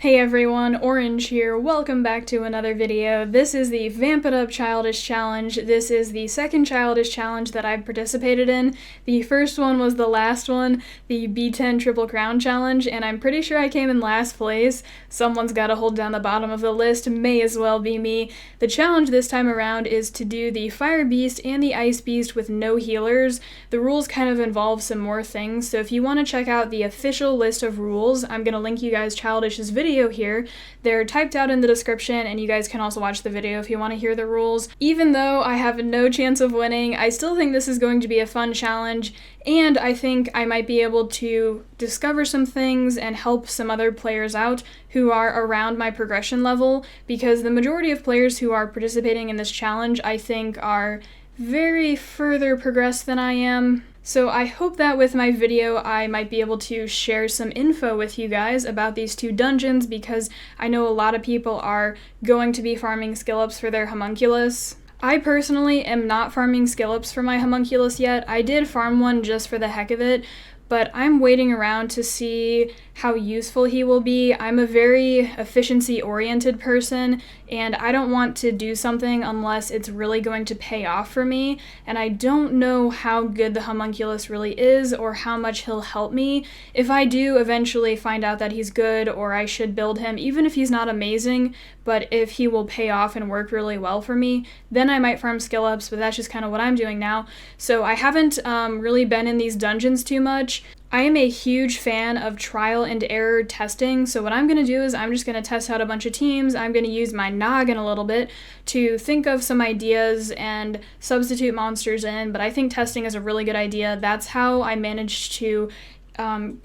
Hey everyone, Orange here. Welcome back to another video. This is the Vamp It Up Childish Challenge. This is the second Childish Challenge that I've participated in. The first one was the last one, the B10 Triple Crown Challenge, and I'm pretty sure I came in last place. Someone's gotta hold down the bottom of the list, may as well be me. The challenge this time around is to do the Fire Beast and the Ice Beast with no healers. The rules kind of involve some more things, so if you want to check out the official list of rules, I'm gonna link you guys Childish's video here. They're typed out in the description, and you guys can also watch the video if you want to hear the rules. Even though I have no chance of winning, I still think this is going to be a fun challenge, and I think I might be able to discover some things and help some other players out who are around my progression level, because the majority of players who are participating in this challenge I think are very further progressed than I am. So I hope that with my video I might be able to share some info with you guys about these two dungeons, because I know a lot of people are going to be farming skill ups for their homunculus. I personally am not farming skill ups for my homunculus yet. I did farm one just for the heck of it, but I'm waiting around to see how useful he will be. I'm a very efficiency-oriented person, and I don't want to do something unless it's really going to pay off for me, and I don't know how good the homunculus really is or how much he'll help me. If I do eventually find out that he's good, or I should build him, even if he's not amazing, but if he will pay off and work really well for me, then I might farm skill ups, but that's just kind of what I'm doing now. So I haven't really been in these dungeons too much. I am a huge fan of trial and error testing, so what I'm going to do is I'm just going to test out a bunch of teams. I'm going to use my noggin a little bit to think of some ideas and substitute monsters in, but I think testing is a really good idea. That's how I managed to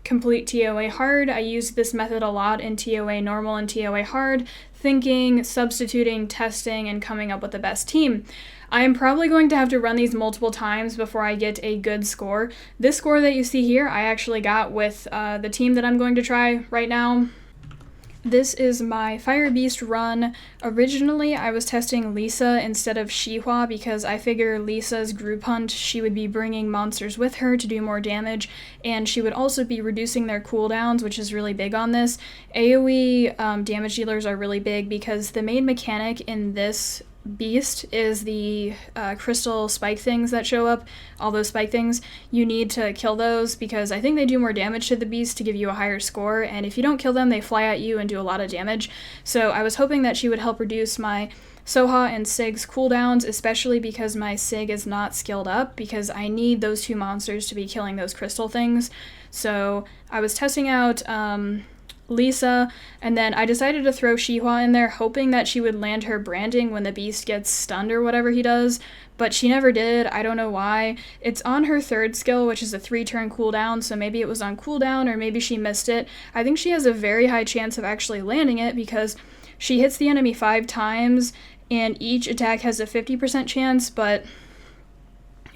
complete TOA hard. I used this method a lot in TOA normal and TOA hard, thinking, substituting, testing, and coming up with the best team. I am probably going to have to run these multiple times before I get a good score. This score that you see here, I actually got with the team that I'm going to try right now. This is my Fire Beast run. Originally, I was testing Lisa instead of Shihua because I figure Lisa's group hunt, she would be bringing monsters with her to do more damage, and she would also be reducing their cooldowns, which is really big on this. AoE damage dealers are really big because the main mechanic in this beast is the crystal spike things that show up, all those spike things. You need to kill those because I think they do more damage to the beast to give you a higher score, and if you don't kill them, they fly at you and do a lot of damage. So I was hoping that she would help reduce my Soha and Sig's cooldowns, especially because my Sig is not skilled up, because I need those two monsters to be killing those crystal things. So I was testing out Lisa, and then I decided to throw Shihua in there, hoping that she would land her branding when the beast gets stunned or whatever he does, but she never did. I don't know why. It's on her third skill, which is a 3-turn cooldown, so maybe it was on cooldown or maybe she missed it. I think she has a very high chance of actually landing it because she hits the enemy 5 times and each attack has a 50% chance, but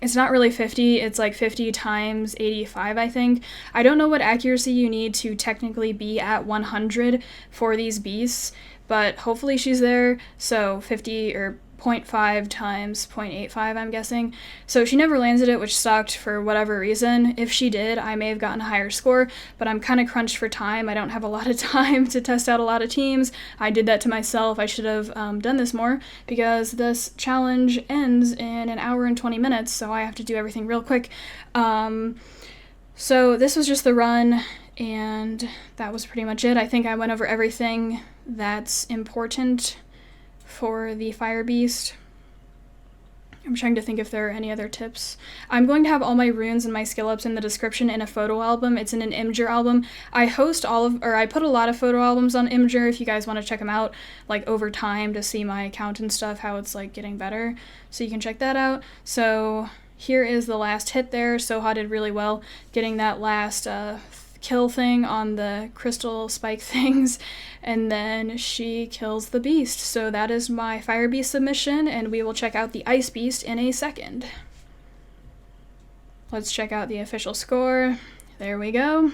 it's not really 50, it's like 50 times 85, I think. I don't know what accuracy you need to technically be at 100 for these beasts, but hopefully she's there. So 50 or 0.5 times 0.85, I'm guessing. So she never landed it, which sucked for whatever reason. If she did, I may have gotten a higher score, but I'm kind of crunched for time. I don't have a lot of time to test out a lot of teams. I did that to myself. I should have done this more because this challenge ends in an hour and 20 minutes, so I have to do everything real quick. So this was just the run, and that was pretty much it. I think I went over everything that's important for the Fire Beast. I'm trying to think if there are any other tips. I'm going to have all my runes and my skill ups in the description in a photo album. It's in an Imgur album. I put a lot of photo albums on Imgur if you guys want to check them out, like over time to see my account and stuff, how it's like getting better. So you can check that out. So here is the last hit there. Soha did really well getting that last kill thing on the crystal spike things, and then she kills the beast. So that is my Fire Beast submission, and we will check out the Ice Beast in a second. Let's check out the official score. There we go.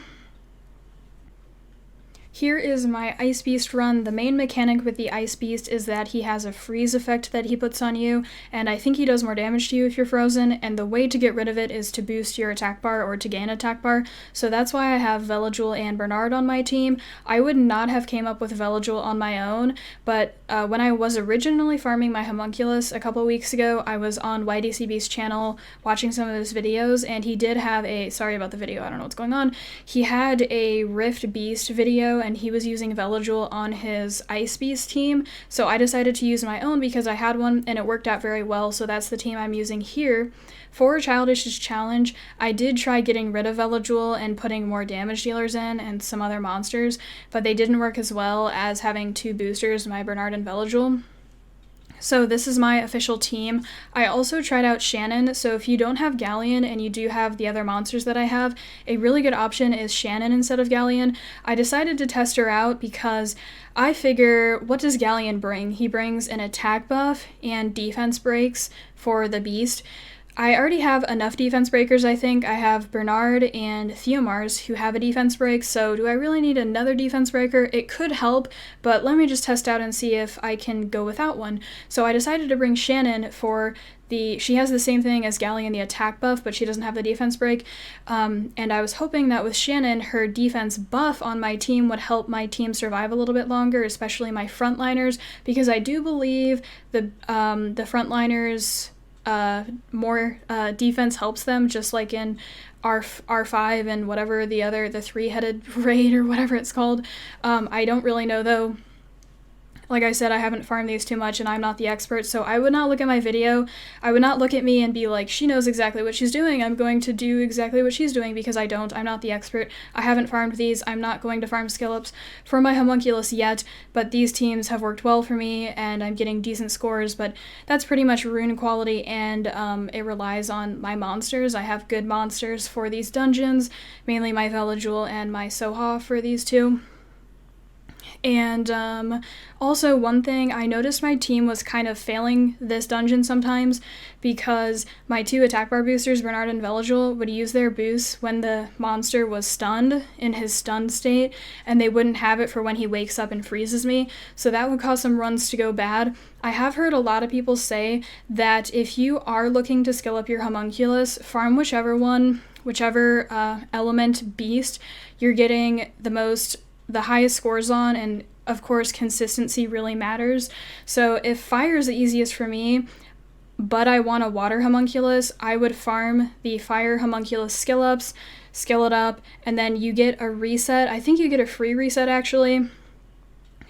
Here is my Ice Beast run. The main mechanic with the Ice Beast is that he has a freeze effect that he puts on you, and I think he does more damage to you if you're frozen, and the way to get rid of it is to boost your attack bar or to gain attack bar, so that's why I have Veligil and Bernard on my team. I would not have came up with Veligil on my own, but when I was originally farming my homunculus a couple weeks ago, I was on YDCB's channel watching some of his videos, and he did have a, sorry about the video, I don't know what's going on, he had a Rift Beast video, and he was using Veligil on his Ice Beast team, so I decided to use my own because I had one and it worked out very well, so that's the team I'm using here. For Childish's challenge, I did try getting rid of Veligil and putting more damage dealers in and some other monsters, but they didn't work as well as having two boosters, my Bernard and Veligil. So this is my official team. I also tried out Shannon, so if you don't have Galleon and you do have the other monsters that I have, a really good option is Shannon instead of Galleon. I decided to test her out because I figure, what does Galleon bring? He brings an attack buff and defense breaks for the beast. I already have enough defense breakers, I think. I have Bernard and Theomars who have a defense break, so do I really need another defense breaker? It could help, but let me just test out and see if I can go without one. So I decided to bring Shannon for she has the same thing as Galleon, the attack buff, but she doesn't have the defense break, and I was hoping that with Shannon, her defense buff on my team would help my team survive a little bit longer, especially my frontliners, because I do believe the frontliners more defense helps them, just like in R5 and whatever the three-headed raid or whatever it's called. I don't really know though. Like I said, I haven't farmed these too much and I'm not the expert, so I would not look at my video. I would not look at me and be like, she knows exactly what she's doing, I'm going to do exactly what she's doing, because I don't. I'm not the expert. I haven't farmed these. I'm not going to farm skill-ups for my homunculus yet, but these teams have worked well for me and I'm getting decent scores, but that's pretty much rune quality, and it relies on my monsters. I have good monsters for these dungeons, mainly my Veligil and my Soha for these two. And also one thing, I noticed my team was kind of failing this dungeon sometimes because my two attack bar boosters, Bernard and Veligil, would use their boosts when the monster was stunned in his stunned state, and they wouldn't have it for when he wakes up and freezes me, so that would cause some runs to go bad. I have heard a lot of people say that if you are looking to skill up your homunculus, farm whichever element beast you're getting the highest scores on, and of course consistency really matters. So if fire is the easiest for me, but I want a water homunculus, I would farm the fire homunculus skill ups, skill it up, and then you get a reset. I think you get a free reset actually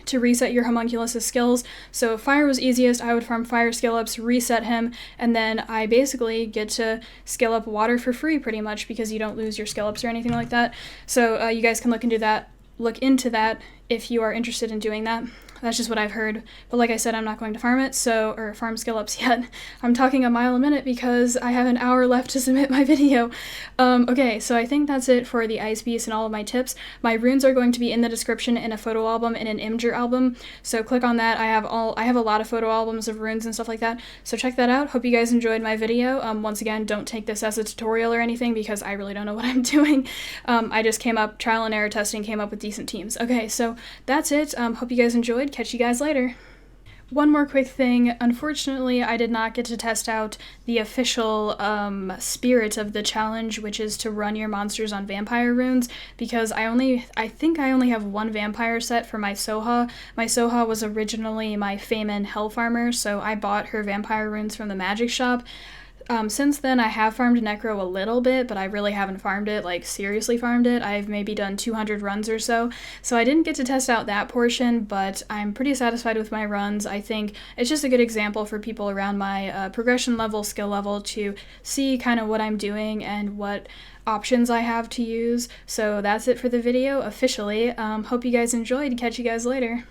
to reset your homunculus' skills. So if fire was easiest, I would farm fire skill ups, reset him, and then I basically get to skill up water for free pretty much, because you don't lose your skill ups or anything like that. So you guys can look into that if you are interested in doing that. That's just what I've heard. But like I said, I'm not going to farm it, or farm skill ups yet. I'm talking a mile a minute because I have an hour left to submit my video. Okay, so I think that's it for the Ice Beast and all of my tips. My runes are going to be in the description in a photo album and an Imgur album, so click on that. I have a lot of photo albums of runes and stuff like that, so check that out. Hope you guys enjoyed my video. Once again, don't take this as a tutorial or anything because I really don't know what I'm doing. I just trial and error testing, came up with decent teams. Okay, so that's it. Hope you guys enjoyed. Catch you guys later. One more quick thing. Unfortunately, I did not get to test out the official spirit of the challenge, which is to run your monsters on vampire runes, because I think I only have one vampire set for my Soha. My Soha was originally my Feynman Hell Farmer, so I bought her vampire runes from the magic shop. Since then, I have farmed Necro a little bit, but I really haven't farmed it, like seriously farmed it. I've maybe done 200 runs or so I didn't get to test out that portion, but I'm pretty satisfied with my runs. I think it's just a good example for people around my progression level, skill level, to see kind of what I'm doing and what options I have to use. So that's it for the video, officially. Hope you guys enjoyed. Catch you guys later.